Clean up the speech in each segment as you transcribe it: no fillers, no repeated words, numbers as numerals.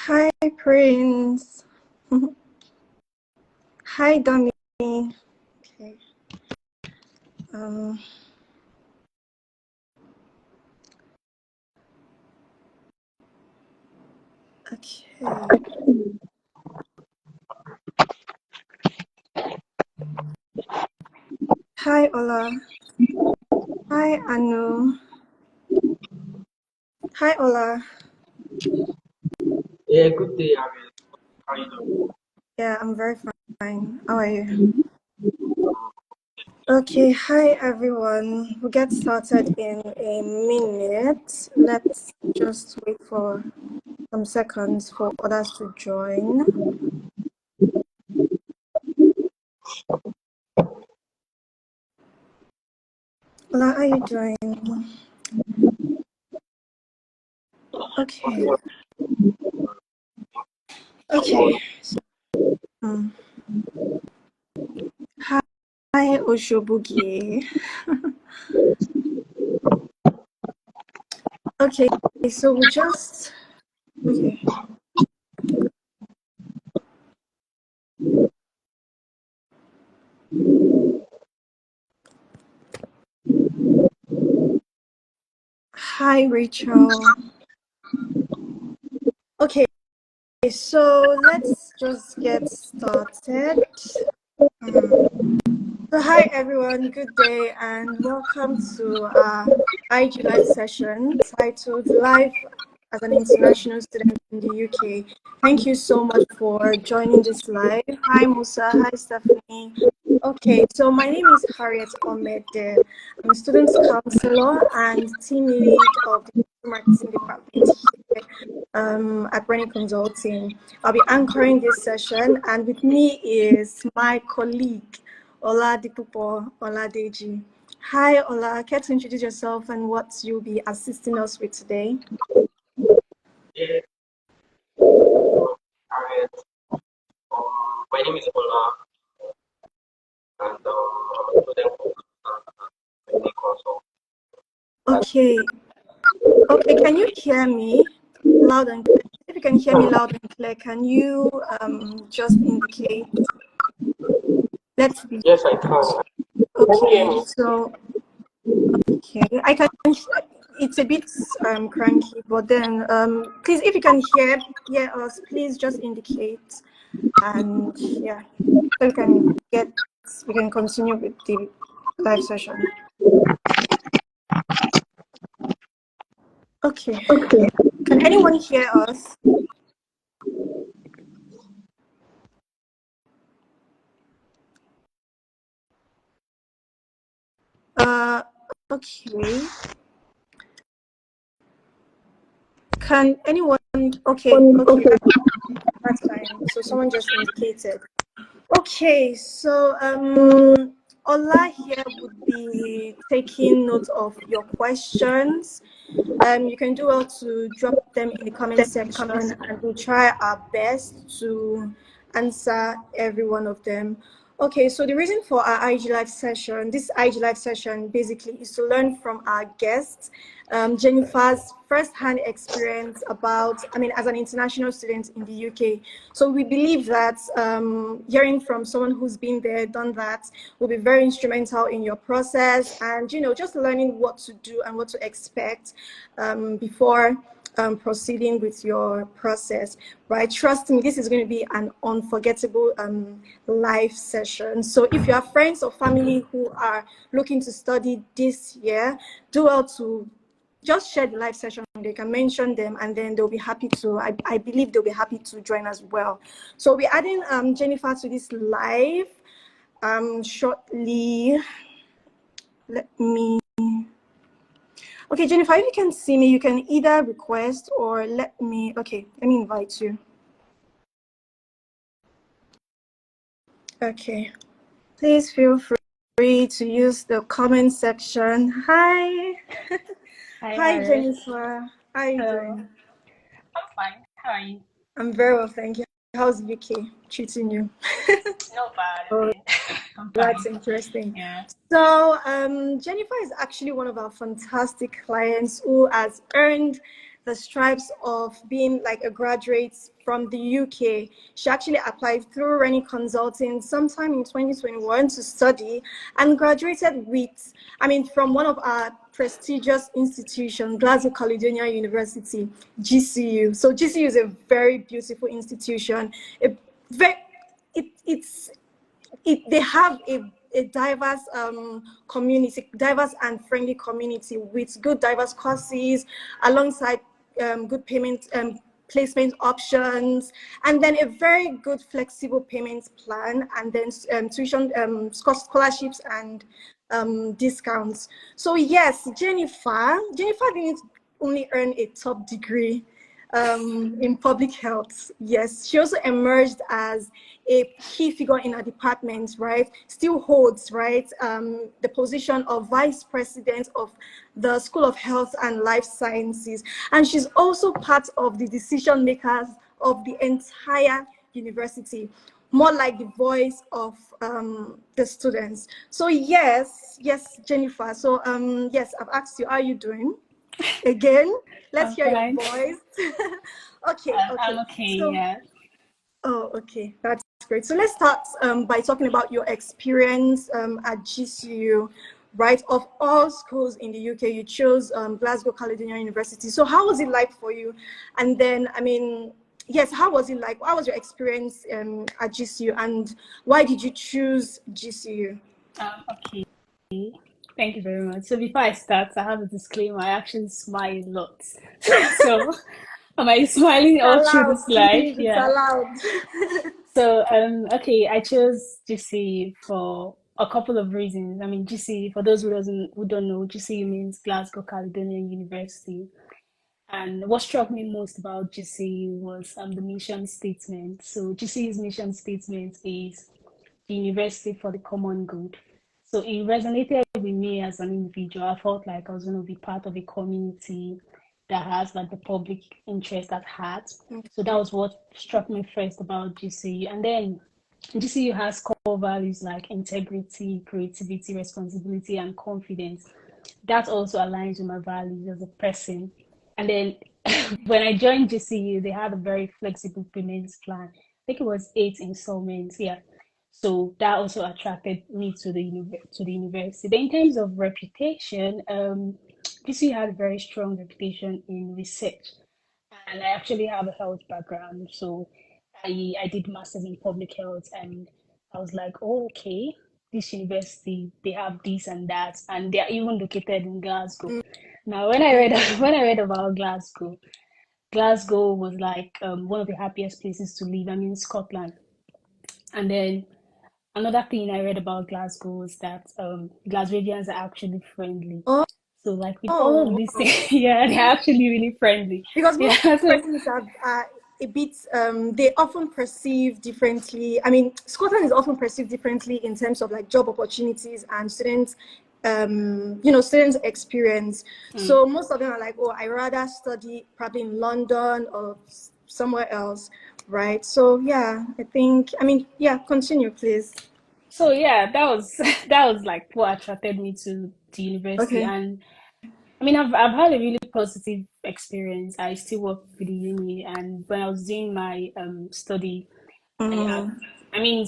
Hi, Prince. Hi, Dummy. Okay. Um, okay. Hi, Ola. Hi, Anu. Hi, Ola. Yeah, good day, Ariel. How you doing? Yeah, I'm very fine. How are you? Okay, hi, everyone. We'll get started in a minute. Let's just wait for some seconds for others to join. Ola, how are you doing? Okay. Okay. Um, hi, Oshobugi. Okay, so we just okay. Hi, Rachel. Okay, so let's just get started. So hi everyone, good day and welcome to our IG Live session titled Life as an International Student in the UK. Thank you so much for joining this live. Hi Musa, hi Stephanie. Okay, so my name is Harriet Omede. I'm a student counselor and team lead of the marketing department here at Brenny Consulting. I'll be anchoring this session, and with me is my colleague Oladipupo Oladeji. Hi Ola, care to introduce yourself and what you'll be assisting us with today? Yeah, Ariel. My name is Ola, and I'm a student of the consult. Okay, can you hear me loud and clear? If you can hear me loud and clear, can you just indicate? Let's be Yes, I can. Can you hear okay. me? So okay, I can. It's a bit cranky, but then please, if you can hear us, please just indicate, and yeah, so we can continue with the live session. Okay, can anyone hear us? Okay. Can anyone? Okay, that's fine. So someone just indicated. Okay, so Ola here would be taking note of your questions. You can do well to drop them in the comment section, and we'll try our best to answer every one of them. Okay, so the reason for our IG Live session, this IG Live session basically is to learn from our guests, Jennifer's first-hand experience about, as an international student in the UK. So we believe that hearing from someone who's been there, done that, will be very instrumental in your process, and just learning what to do and what to expect before proceeding with your process, right? Trust me, this is going to be an unforgettable live session. So if you have friends or family who are looking to study this year, do well to just share the live session. They can mention them, and then they'll be happy to, I believe they'll be happy to join as well. So we're adding Jennifer to this live shortly. Let me Okay, Jennifer, if you can see me, you can either request or let me invite you. Okay, please feel free to use the comment section. Hi. Hi, Jennifer. How are you doing? I'm fine. How are you? I'm very well, thank you. How's UK treating you? Not bad. Oh, I'm that's fine. interesting. Yeah. So Jennifer is actually one of our fantastic clients who has earned the stripes of being like a graduate from the UK. She actually applied through Rennie Consulting sometime in 2021 to study and graduated with, from one of our prestigious institutions, Glasgow Caledonian University, GCU. So GCU is a very beautiful institution. They have a diverse community, diverse and friendly community with good diverse courses alongside good placement options, and then a very good flexible payment plan, and then tuition scholarships and discounts. So yes, Jennifer didn't only earn a top degree in public health. Yes, she also emerged as a key figure in her department, right? Still holds, right, the position of vice president of the School of Health and Life Sciences. And she's also part of the decision makers of the entire university, more like the voice of the students. So yes, Jennifer. So yes, I've asked you, how are you doing? Again, let's I'm hear your fine. voice. Okay. I'm okay, So, yeah. oh, okay, that's great. So let's start by talking about your experience at GCU, right? Of all schools in the UK, you chose Glasgow Caledonian University. So how was it like for you? And then, yes, how was it like? How was your experience at GCU, and why did you choose GCU? Okay. Thank you very much. So before I start, I have a disclaimer. I actually smile a lot. So am I smiling It's all through this allowed, life? please. It's Yeah. allowed. So okay, I chose GC for a couple of reasons. I mean, GC, for those who don't know, GC means Glasgow Caledonian University. And what struck me most about GCU was the mission statement. So GCU's mission statement is the university for the common good. So it resonated with me as an individual. I felt like I was going to be part of a community that has like the public interest at heart. So that was what struck me first about GCU. And then GCU has core values like integrity, creativity, responsibility, and confidence. That also aligns with my values as a person. And then when I joined GCU, they had a very flexible payments plan. I think it was 8 installments, yeah. So that also attracted me to the university. Then in terms of reputation, GCU had a very strong reputation in research, and I actually have a health background. So I did masters in public health, and I was like, oh, okay, this university, they have this and that, and they are even located in Glasgow. Now, when I read when I read about Glasgow, Glasgow was like one of the happiest places to live. I mean, Scotland. And then another thing I read about Glasgow was that Glaswegians are actually friendly. Oh, So like with all of oh, these things, yeah, they're actually really friendly. because Yeah, most so persons are a bit they often perceive differently. Scotland is often perceived differently in terms of like job opportunities and students students experience. So most of them are like, oh, I rather study probably in London or somewhere else, right? So yeah, yeah, continue please. so yeah, that was that was like what attracted me to the university. Okay. And I mean, I've had a really positive experience. I still work with the uni, and when I was doing my study, I have, Mm. I mean,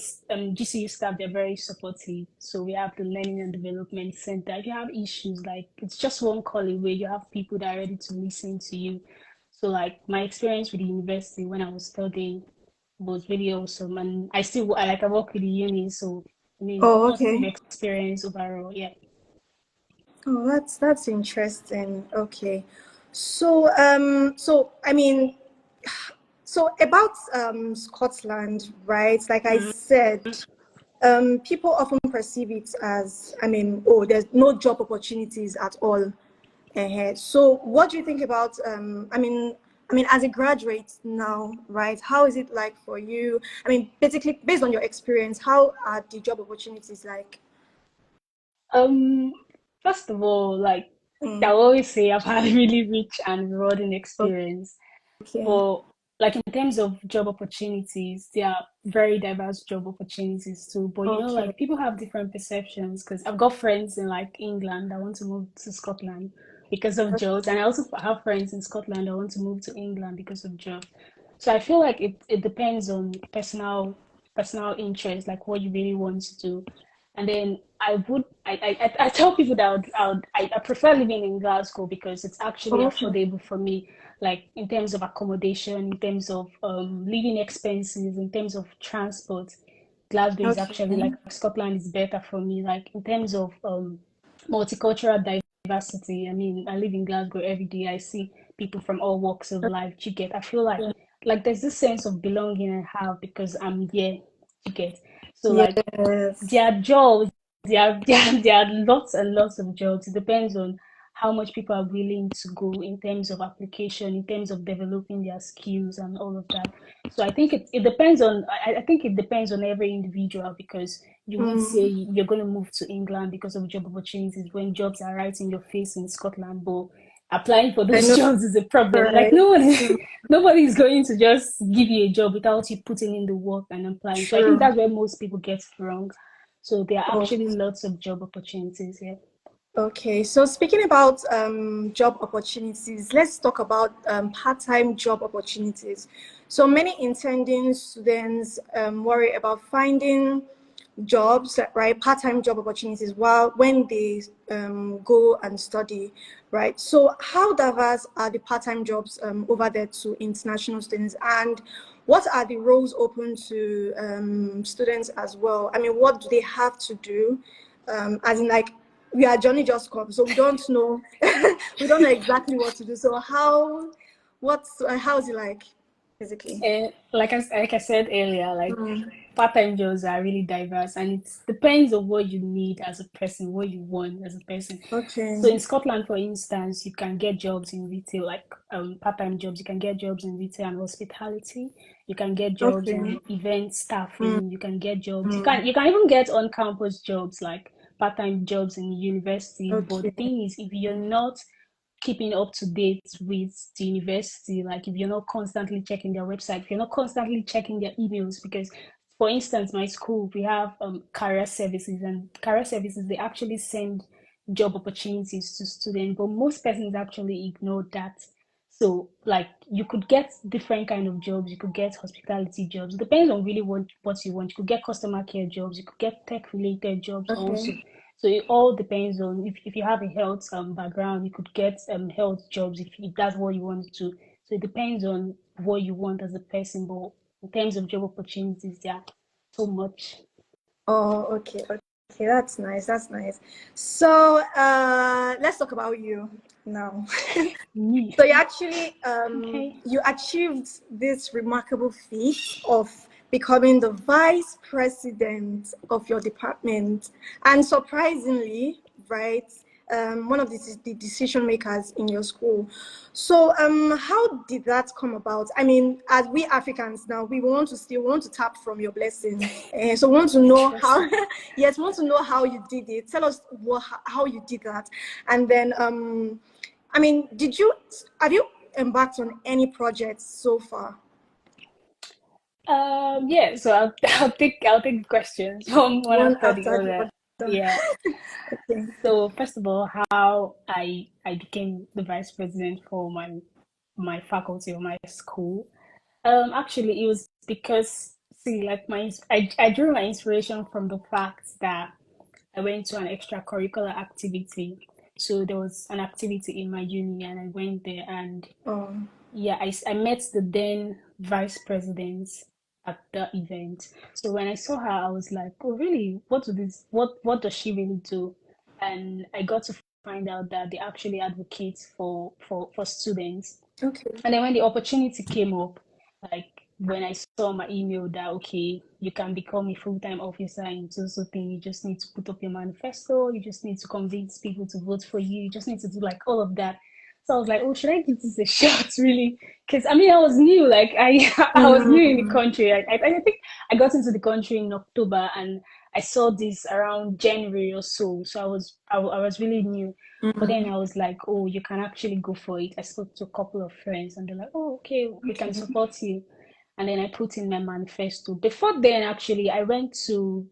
GCU staff, they're very supportive. So we have the Learning and Development Center. If you have issues, like it's just one call away, you have people that are ready to listen to you. So like my experience with the university when I was studying was really awesome, and I work with the uni, so I mean, Oh, positive okay. experience overall. Yeah. Oh, that's interesting. Okay. So so about Scotland, right? Like I said, people often perceive it as, oh, there's no job opportunities at all ahead. So what do you think about as a graduate now, right? How is it like for you? Basically based on your experience, how are the job opportunities like? Um, First of all, like I Mm, always say, I've had a really rich and rewarding experience. okay. But like in terms of job opportunities, there are very diverse job opportunities too. But you know, Okay. like people have different perceptions because I've got friends in like England that want to move to Scotland, because of jobs. And I also have friends in Scotland that want to move to England because of jobs. So I feel like it depends on personal interest, like what you really want to do. And then I tell people that I prefer living in Glasgow because it's actually Okay. affordable for me, like in terms of accommodation, in terms of living expenses, in terms of transport. Glasgow is actually, Okay. like, Scotland is better for me. Like in terms of multicultural diversity. I mean, I live in Glasgow every day. I see people from all walks of life. You get, I feel like there's this sense of belonging I have because I'm here. You get, so like Yes. there are jobs, there are lots and lots of jobs. It depends on how much people are willing to go in terms of application, in terms of developing their skills and all of that. So I think it depends on I think it depends on every individual because you would say Mm, you're going to move to England because of job opportunities when jobs are right in your face in Scotland, but applying for I those know, jobs is a problem. Like right? Mm, nobody is going to just give you a job without you putting in the work and applying. So I think true. that's where most people get it wrong. So there are Oh, actually lots of job opportunities here. okay. So speaking about job opportunities, let's talk about part-time job opportunities. So many intending students worry about finding jobs, right? Part-time job opportunities while when they go and study, right? So how diverse are the part-time jobs over there to international students, and what are the roles open to students as well? I mean, what do they have to do? As in, like, we are Johnny just come, so we don't know, we don't know exactly what to do. So how is it like, basically? And like I said earlier, like Mm, part-time jobs are really diverse, and it depends on what you need as a person, what you want as a person. So okay, in Scotland, for instance, you can get jobs in retail, like part-time jobs. You can get jobs in retail and hospitality. You can get jobs okay, in event mm, staffing. You can get jobs. You mm, can even get on-campus jobs like part-time jobs in university. But the okay, thing is, if you're not keeping up to date with the university, like if you're not constantly checking their website, if you're not constantly checking their emails, because for instance, my school, we have career services, and career services, they actually send job opportunities to students, but most persons actually ignore that. So like you could get different kind of jobs, you could get hospitality jobs. It depends on really what you want. You could get customer care jobs, you could get tech related jobs also. okay. So it all depends on if you have a health background, you could get health jobs if that's what you want to. So it depends on what you want as a person, but in terms of job opportunities, yeah, so much. Oh, okay, okay, that's nice. That's nice. So, let's talk about you now. Me. So you actually Okay. you achieved this remarkable feat of becoming the vice president of your department, and surprisingly, right, one of the decision makers in your school. So how did that come about? I mean, as we Africans now, we want to tap from your blessings, and so we want to know how. Interesting. Yes, we want to know how you did it. Tell us how you did that, and then I mean, have you embarked on any projects so far? Yeah, so I'll take questions from one One after the after the other. other. Yeah. Okay. So first of all, how I became the vice president for my faculty or my school. Actually, it was because, see, like I drew my inspiration from the fact that I went to an extracurricular activity. So there was an activity in my uni, and I went there, and Oh, yeah, I met the then vice president at the event. So when I saw her, I was like, oh, really? What does she really do? And I got to find out that they actually advocate for students. okay. And then when the opportunity came up, like when I saw my email that okay, you can become a full-time officer in so thing, you just need to put up your manifesto, you just need to convince people to vote for you, you just need to do like all of that. So I was like, oh, should I give this a shot, really? Because I mean, I was new, like I was new in the Mm, country. I think I got into the country in October, and I saw this around January or so. So I was really new. But then mm, I was like, oh, you can actually go for it. I spoke to a couple of friends, and they're like, oh, okay, we can okay. support you. And then I put in my manifesto. Before then, actually, I went to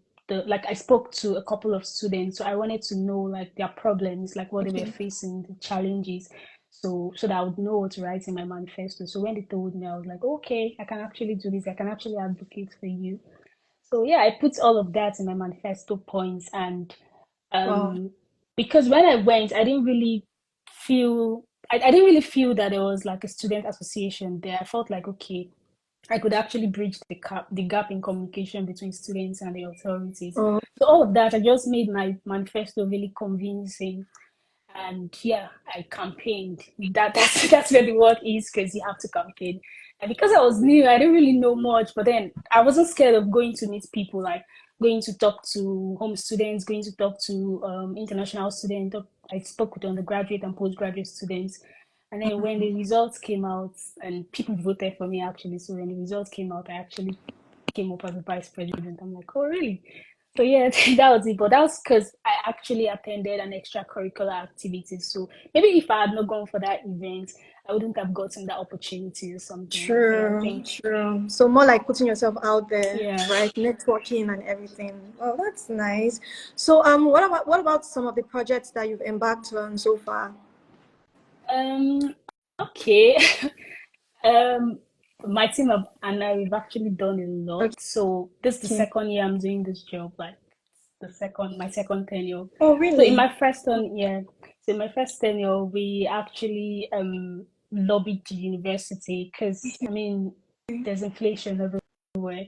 like I spoke to a couple of students, so I wanted to know like their problems, like what they were Okay. facing, the challenges, so that I would know what to write in my manifesto. So when they told me, I was like, okay, I can actually do this. I can actually advocate for you. So yeah, I put all of that in my manifesto points, and Wow. because when I went, I didn't really feel I didn't really feel that there was like a student association there. I felt like okay, I could actually bridge the gap in communication between students and the authorities. Oh, So all of that, I just made my manifesto really convincing, and yeah, I campaigned. That's where the work is, because you have to campaign. And because I was new, I didn't really know much, but then I wasn't scared of going to meet people, like going to talk to home students, going to talk to international students. I spoke with undergraduate and postgraduate students. And then when the results came out, and people voted for me actually, so when the results came out, I actually came up as a vice president. I'm like, oh really? So yeah, that was it. But that was because I actually attended an extracurricular activity. So maybe if I had not gone for that event, I wouldn't have gotten that opportunity or something. So yeah, I true, think true. So more like putting yourself out there, yeah. right? Networking and everything. Oh, that's nice. So what about some of the projects that you've embarked on so far? Um okay. Um my team of and I we've actually done a lot. So this is the Okay. second year I'm doing this job, like my second tenure. Oh, So in really? my first one, yeah. So in my first tenure, we actually lobbied the university because I mean there's inflation everywhere,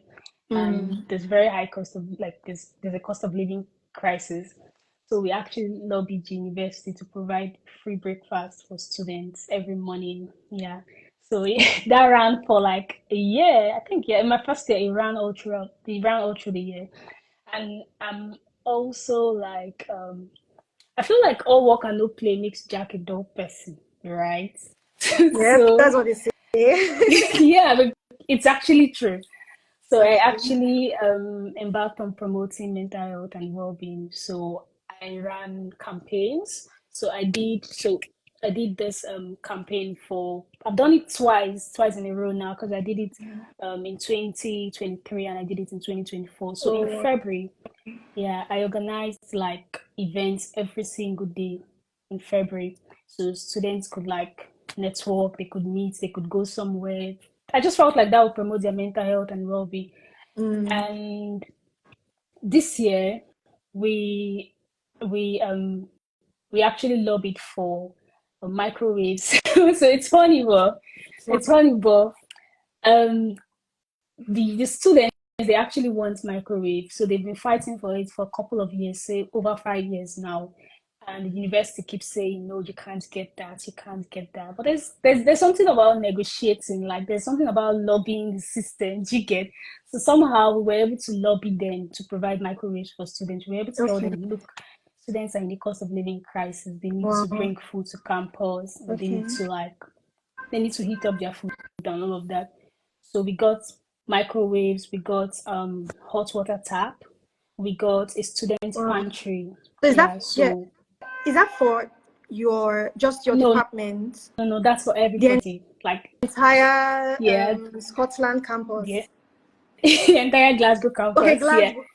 and Mm. there's very high cost of like there's a cost of living crisis. So we actually lobbied the university to provide free breakfast for students every morning. Yeah. So that ran for like a year. I think yeah, in my first year it ran all through the year. And I'm also like I feel like all work and no play makes Jack a dull person, right? Yep, So that's what they say. yeah, but it's actually true. So I Okay. actually embarked on promoting mental health and well-being. So I ran campaigns. I did this campaign for I've done it twice in a row now, because I did it in 2023 and I did it in 2024. So in Oh, February, yeah, I organized like events every single day in February. So students could like network, they could meet, they could go somewhere. I just felt like that would promote their mental health and well-being. mm. And this year we we um we actually lobbied for microwaves. So it's funny, but um the students, they actually want microwave, so they've been fighting for it for a couple of years, say over 5 years now, and the university keeps saying no, you can't get that, you can't get that. But there's something about negotiating, like there's something about lobbying the system, you get. So somehow we were able to lobby them to provide microwaves for students. We were able to tell Okay. them, look, students are in the cost of living crisis, they need to Wow. bring food to campus, and Okay. they need to heat up their food and all of that. So we got microwaves, we got hot water tap, we got a student Wow. pantry. So Yeah, yeah, so is that for your no, department? no, that's for The everybody. Like entire yeah, Scotland the, campus. the entire Glasgow Okay, campus. Yeah. Glasgow.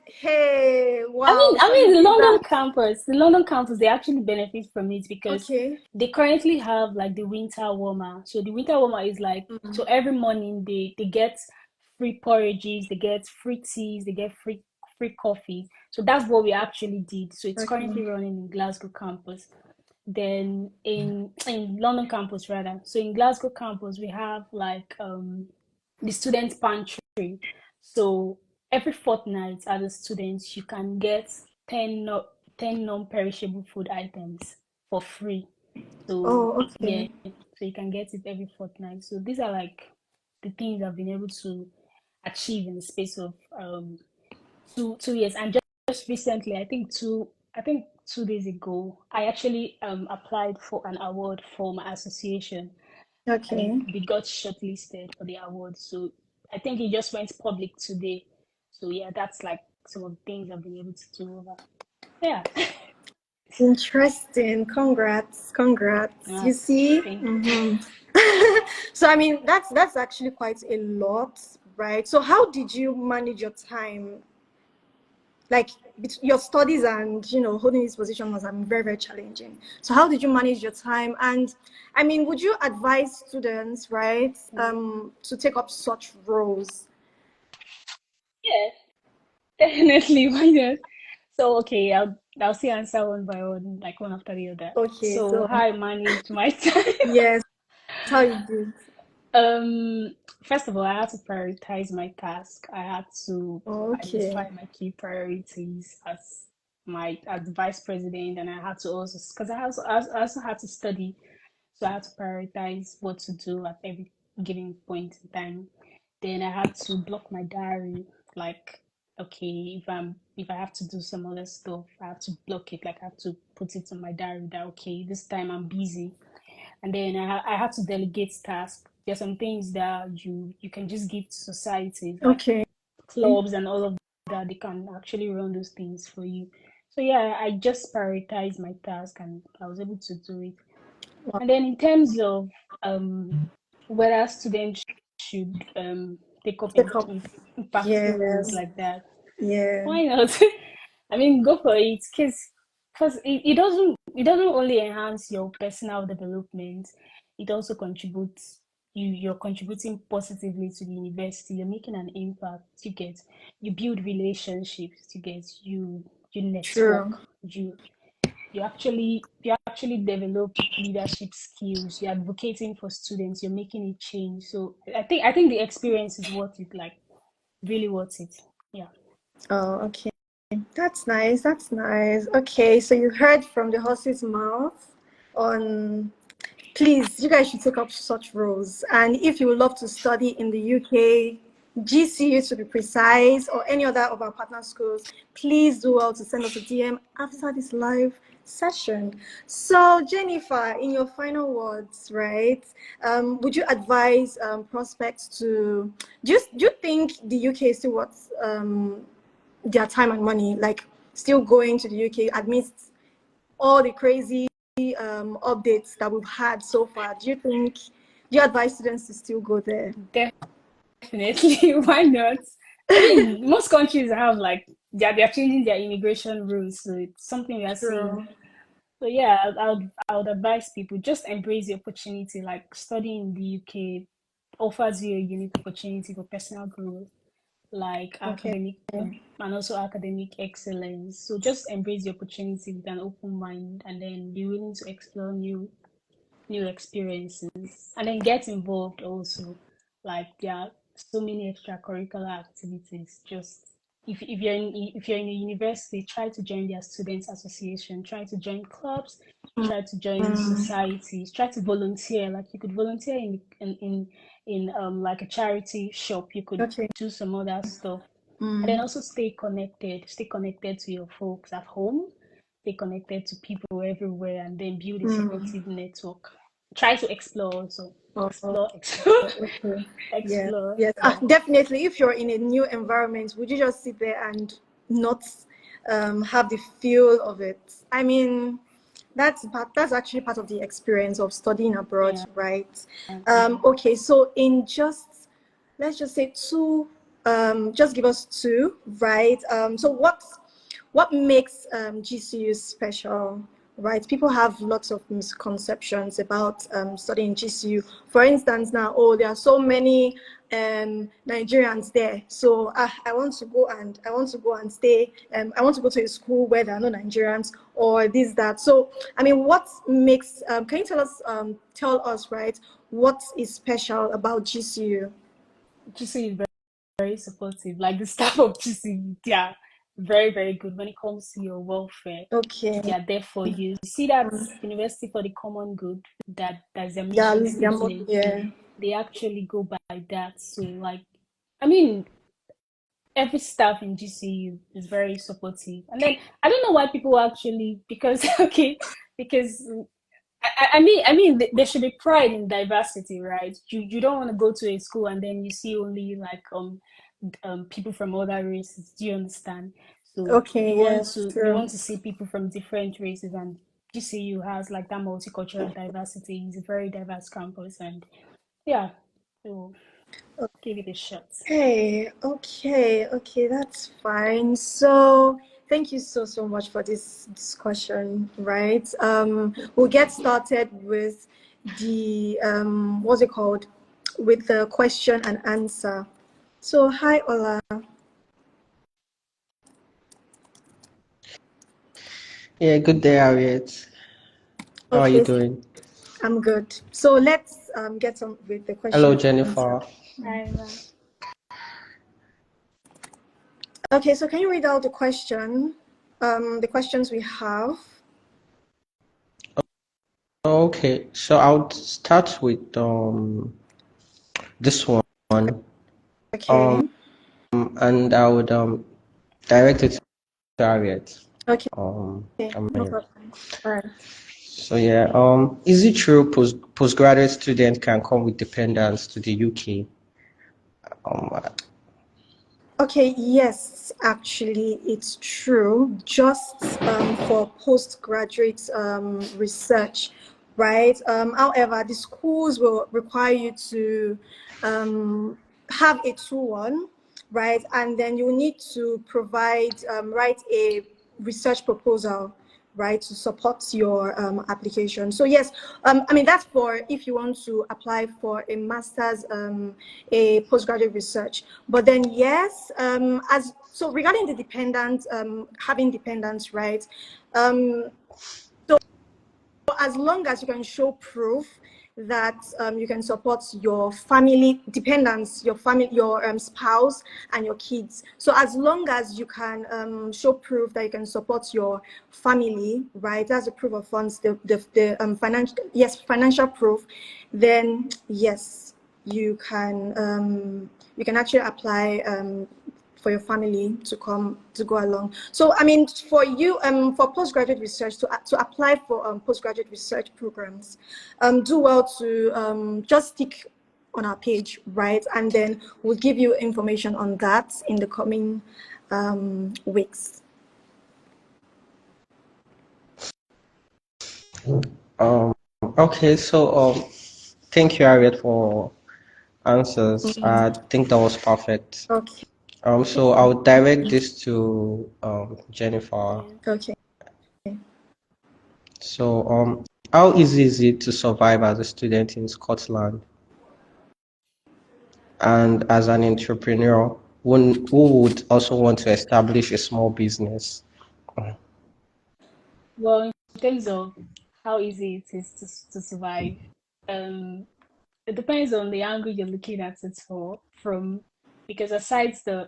Hey, wow. I So you mean, did that. The London campus, they actually benefit from it because Okay. they currently have like the winter warmer. So the winter warmer is like, so Mm. every morning they get free porridges, they get free teas, they get free coffee. So that's what we actually did. So it's currently Okay. running in Glasgow campus. Then in London campus rather. So in Glasgow campus we have like the student pantry. So every fortnight as a student you can get 10 non-perishable food items for free. So Oh, yeah, okay. so you can get it every fortnight. So these are like the things I've been able to achieve in the space of 2 years. And just recently, I think 2 days ago, I actually applied for an award for my association, and Okay. we got shortlisted for the award. So I think it just went public today. So yeah, that's like some of the things I've been able to do over. Yeah. Interesting. Congrats. Congrats. Yeah. You see? Thank Hmm. So I mean that's actually quite a lot, right? So how did you manage your time? like your studies and holding this position must have been very, very challenging. So how did you manage your time? And I mean, would you advise students, right, to take up such roles? Yeah, definitely. Why not? So okay, I'll see answer one by one, like one after the other. Okay, So so how I managed my time. yes, how you do. Um, First of all, I had to prioritize my task. I had to Okay. identify my key priorities as vice president, and I had to also, because I also had to study, so I had to prioritize what to do at every given point in time. Then I had to block my diary, like, okay, if I have to do some other stuff, I have to block it, like I have to put it on my diary that okay, this time I'm busy. And then I had to delegate tasks. There's some things that you can just give to society, like Okay. clubs and all of that. They can actually run those things for you. So yeah, I just prioritized my task and I was able to do it. Wow. And then in terms of whether students should take up Take up. impactful roles Yes. like that, Yeah. why not? I mean, go for it, because it doesn't only enhance your personal development, it also contributes. You're contributing positively to the university. You're making an impact. You build relationships. You network. True. You actually develop leadership skills. You're advocating for students. You're making a change. So I think the experience is worth it. Like really worth it. Yeah. Oh, okay. That's nice. That's nice. Okay, so you heard from the horse's mouth on. Please, you guys should take up such roles. And if you would love to study in the UK, GCU to be precise, or any other of our partner schools, please do well to send us a DM after this live session. So, Jennifer, in your final words, right, would you advise prospects to, do you think the UK is still worth their time and money, like still going to the UK amidst all the crazy updates that we've had so far? Do you advise students to still go there? Definitely, why not? I mean, most countries have like they're changing their immigration rules, so it's something we are seeing. True. So yeah, I would advise people just embrace the opportunity. Like studying in the UK offers you a unique opportunity for personal growth, like Okay. academic and also academic excellence. So just embrace the opportunity with an open mind, and then be willing to explore new experiences and then get involved also, like there are so many extracurricular activities. Just if you're in a university, try to join their students association, try to join clubs, try to join Mm, societies, try to volunteer. Like you could volunteer in like a charity shop, you could okay. do some other stuff. And then Mm, also stay connected to your folks at home, stay connected to people everywhere, and then build a mm. supportive network. Try to explore also. Oh, Explore, okay. Yeah. explore. Yes. Yeah. Definitely. If you're in a new environment, would you just sit there and not have the feel of it? I mean, that's actually part of the experience of studying abroad, Yeah. right? Yeah. Okay. So in just let's just say two, just give us two, right? So what makes GCU special, right? People have lots of misconceptions about studying GCU. For instance, now, oh, there are so many Nigerians there, so I want to go and stay. I want to go to a school where there are no Nigerians or this that. So, I mean, what makes? Can you tell us, right? What is special about GCU? GC is very supportive. Like the staff of GC, they are very, very good when it comes to your welfare. They Okay. are there for you. You see that University for the Common Good, that's their Yeah, mission statement. yeah. They actually go by that. So like I mean, every staff in GCU is very supportive. And then I don't know why people actually because okay, because I mean there should be pride in diversity, right? You don't want to go to a school and then you see only like people from other races. Do you understand? So Okay, you want yes, to you true. want to see people from different races, and GCU has like that multicultural diversity. It's a very diverse campus, and yeah. So Give it a shot. Okay, that's fine. So thank you so much for this discussion, right? We'll get started with the what's it called? With the question and answer. So hi Ola. Yeah, good day, Harriet. How are you Okay, doing? I'm good. So let's get on with the question Hello, and answer. Jennifer. Hi, Ma. Okay, so can you read out the question? The questions we have. Okay, so I'll start with this one, Okay. and I would direct it to Harriet. Okay, Um, no problem. All right. so yeah, is it true postgraduate students can come with dependents to the UK? Um, Okay, yes, actually, it's true. Just for postgraduate research, right? However, the schools will require you to have a 2-1, right? And then you need to write a research proposal, right, to support your application. So yes, I mean that's for if you want to apply for a master's, a postgraduate research. But then yes, as so regarding the dependent, having dependents, right? So as long as you can show proof that you can support your family dependents, your family, your spouse and your kids. So as long as you can show proof that you can support your family, right? That's a proof of funds, the financial proof, then yes, you can actually apply for your family to come to go along. So I mean, for you, for postgraduate research to apply for postgraduate research programs, do well to just stick on our page, right? And then we'll give you information on that in the coming weeks. okay, so thank you, Harriet, for answers. I think that was perfect. Okay. So I'll direct this to Jennifer. Yeah. Okay. So how easy is it to survive as a student in Scotland and as an entrepreneur who would also want to establish a small business? Well, in terms of how easy it is to survive, um, it depends on the angle you're looking at it from, because the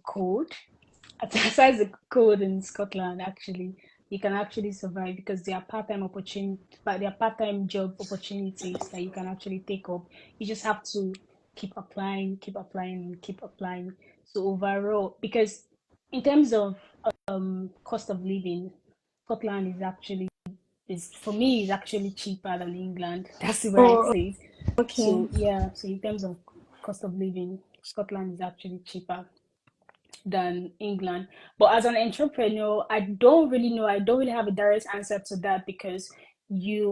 code, aside the code in Scotland, actually, you can actually survive because there are part-time opportunity, but there are part-time job opportunities that you can actually take up. You just have to keep applying, keep applying, and keep applying. So overall, because in terms of cost of living, Scotland is actually is for me is actually cheaper than England. That's the way I Oh, say it. okay. So yeah, so in terms of cost of living, Scotland is actually cheaper than England. But as an entrepreneur, I don't really know. I don't really have a direct answer to that because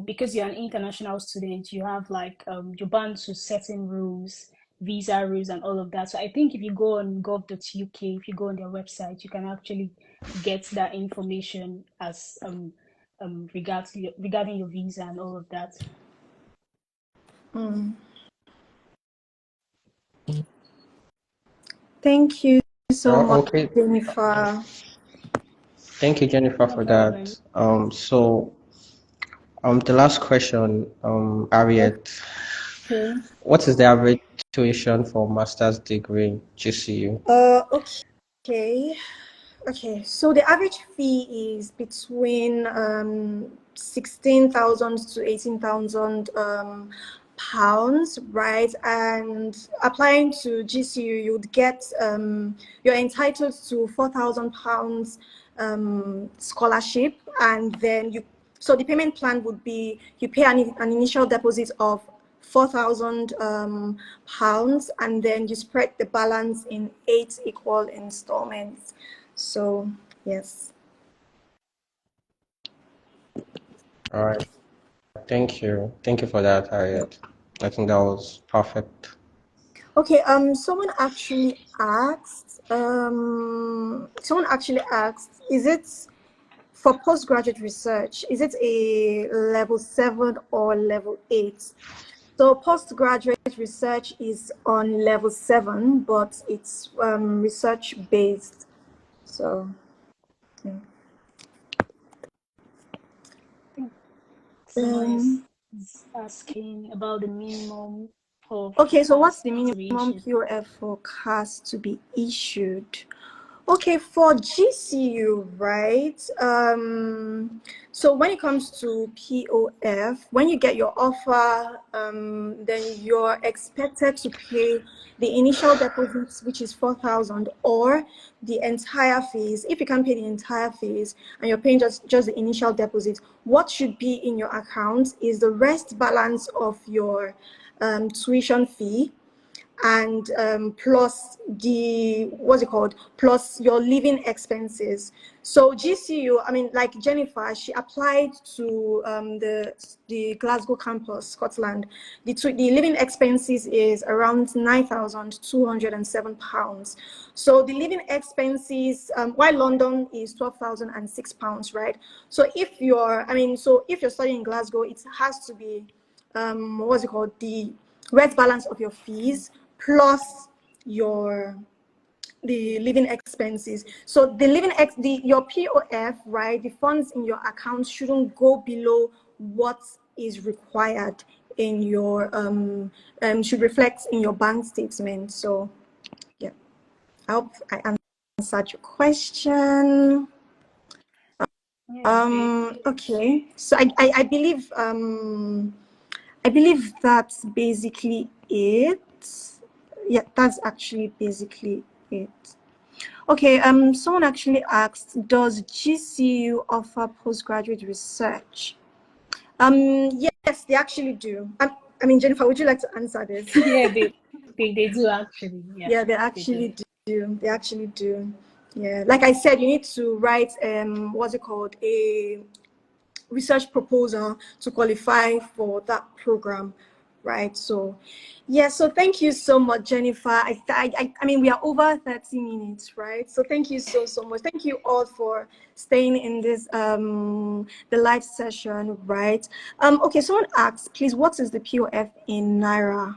because you're an international student, you have like you're bound to certain rules, visa rules, and all of that. So I think if you go on gov.uk, if you go on their website, you can actually get that information as regarding your visa and all of that. Mm. Thank you so much, Okay, Jennifer. thank you, Jennifer, No for problem. that. So the last question, Harriet, Okay. what is the average tuition for master's degree GCU? Okay. Okay, so the average fee is between 16,000 to 18,000 pounds, right? And applying to GCU, you'd get you're entitled to 4,000 pounds scholarship, and then so the payment plan would be you pay an initial deposit of 4,000 pounds, and then you spread the balance in 8 equal installments. So, yes. All right. Thank you. Thank you for that, Harriet. I think that was perfect. Okay, someone actually asked, is it for postgraduate research, is it a level 7 or level 8? So postgraduate research is on level 7, but it's research based. So, yeah. Someone is asking about the minimum of Okay, so what's CAS the to be minimum issued. POF for CAS to be issued? Okay, for GCU, right? So when it comes to POF, when you get your offer, then you're expected to pay the initial deposits, which is 4,000, or the entire fees. If you can't pay the entire fees and you're paying just the initial deposit, what should be in your account is the rest balance of your tuition fee, and plus the what's it called, plus your living expenses. So GCU, I mean, like Jennifer, she applied to the Glasgow campus, Scotland. The living expenses is around £9,207. So the living expenses, while London is £12,006, right? So if you're, I mean, so if you're studying in Glasgow, it has to be what's it called, the rest balance of your fees plus the living expenses. So the your POF, right, the funds in your account shouldn't go below what is required in your should reflect in your bank statement. So yeah, I hope I answered your question. Yeah, Okay, so I believe that's basically it. Yeah, that's actually basically it. Okay, someone actually asked, does GCU offer postgraduate research? Yes, they actually do. I mean, Jennifer, would you like to answer this? yeah, they do actually. Yeah, Yeah, they they do. actually do. They actually do. Yeah, like I said, you need to write what's it called, a research proposal to qualify for that program, right? So yeah, so thank you so much, Jennifer. I mean, we are over 30 minutes, right? So thank you so much. Thank you all for staying in this the live session, right? Okay, someone asked, please, what is the POF in Naira?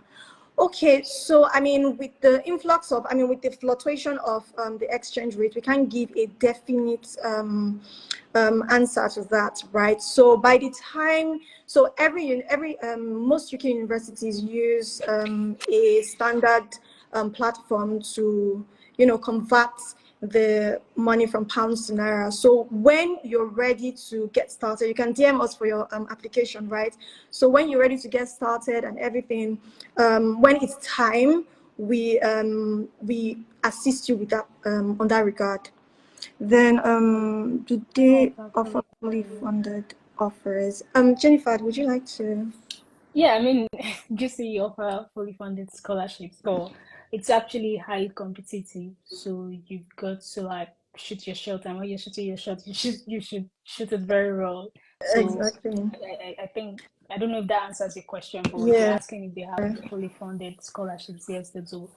Okay, so I mean, with the influx of, I mean, with the fluctuation of the exchange rate, we can't give a definite answer to that, right? So by the time, so most UK universities use a standard platform to, convert the money from pounds to naira. So when you're ready to get started, you can DM us for your application, right? So when you're ready to get started and everything, when it's time, we assist you with that on that regard. Then do they offer fully funded offers? Jennifer, would you like to? Yeah, I mean, just say you offer fully funded scholarships, but it's actually highly competitive. So you've got to like shoot your shot, and when you're shooting your shot, you should shoot it very well. So Exactly. I think I don't know if that answers your question, but if you're Yeah. asking if they have fully funded scholarships, yes, they do.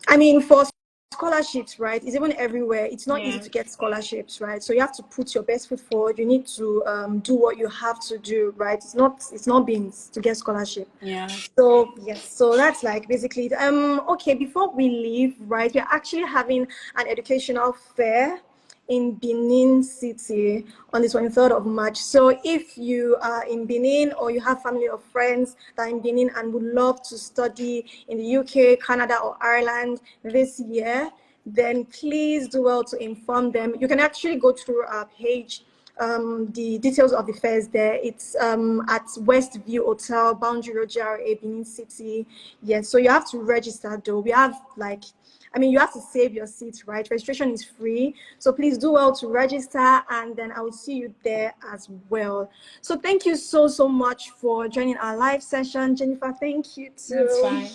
I mean, for scholarships, right? It's even everywhere. It's not easy Yeah, to get scholarships, right? So you have to put your best foot forward. You need to do what you have to do, right? It's not beans to get scholarship. yeah. So yes, so that's like basically it. Okay, before we leave, right, we're actually having an educational fair in Benin City on the 23rd of March. So if you are in Benin or you have family or friends that are in Benin and would love to study in the UK, Canada, or Ireland this year, then please do well to inform them. You can actually go through our page, the details of the fairs there. It's at Westview Hotel, Boundary Road, GRA, Benin City. Yes, so you have to register though. We have like, I mean, you have to save your seat, right? Registration is free. So please do well to register, and then I will see you there as well. So thank you so much for joining our live session. Jennifer, thank you That's too. fine.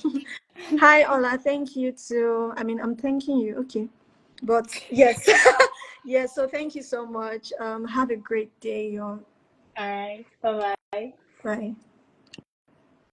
Hi, Ola, thank you too. I mean, I'm thanking you. Okay. But yes, yes. So thank you so much. Have a great day, y'all. All right. Bye bye. Bye.